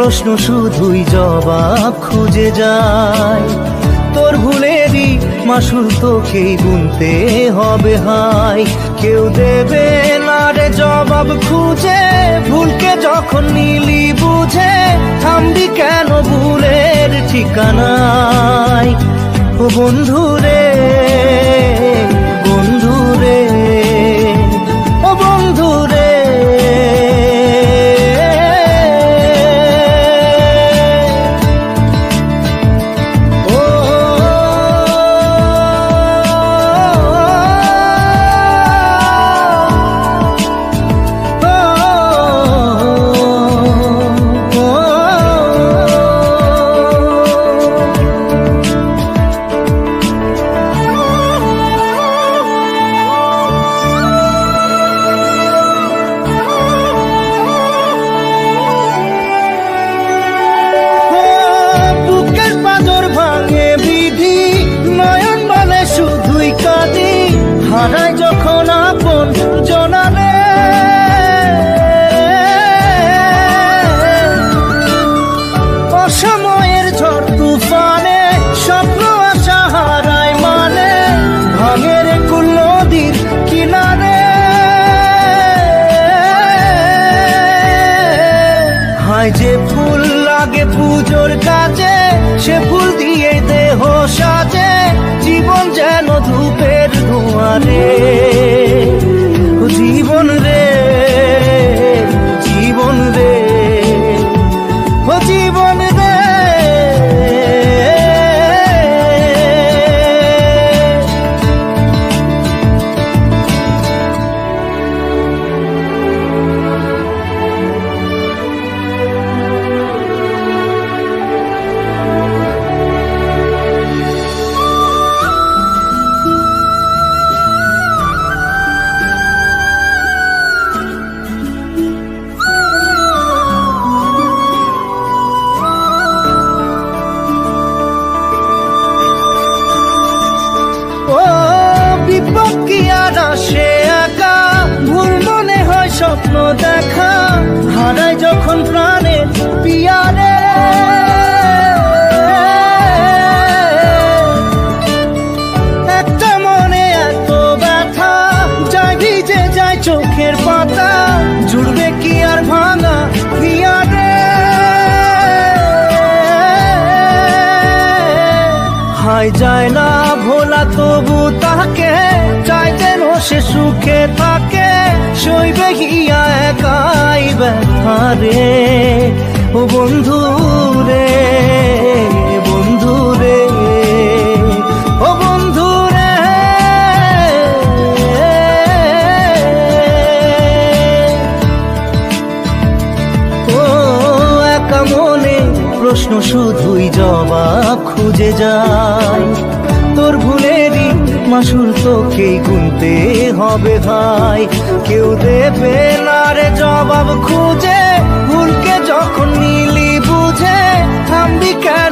প্রশ্ন শুধুই জবাব খুঁজে যায়। তোর ভুলেরই মাসুল তোকেই গুনতে হবে হাই। কেউ দেবে না রে জবাব খুঁজে, ভুলকে যখন নিলি বুঝে থামবি কেন ভুলের ঠিকানায়। ও বন্ধু রে, বন্ধু রে, ও বন্ধু রে। হারায় যখন আপন জনারে, অসময়ের ঝড় তুফানে স্বপ্ন আশা হারায় মানে, ভাঙের কুল নদীর কিনারে। হায় যে ফুল লাগে পুজোর কাজে, সে ফুল দিয়ে দেহ সাজে, জীবন যেন ধূপের ধোঁয়ারে। ও জীবন রে, জীবন রে, ও জীবন রে। সে একা ভুল মনে হয় স্বপ্ন দেখা, হারায় যখন প্রাণের পিয়ারে। একটা মনে এত ব্যথা যায় ভিজে যায় চোখের পাতা, জুড়বে কি আর ভাঙা পিয়ারে। হায় যায় না ভোলা তবু তাকে চাই যেন সে সুখে থাকে, সইবে গিয়া একাই ব্যথা রে। ও বন্ধু রে, বন্ধু রে, ও বন্ধু রে। ও একা মনে প্রশ্ন শুধুই জবাব খুঁজে যায়। তোর ভুলেরই মাসুল তোকেই গুনতে হবে ভাই। কেউ দেবে না রে জবাব খুঁজে, ভুলকে যখন নিলি বুঝে থামবি কেন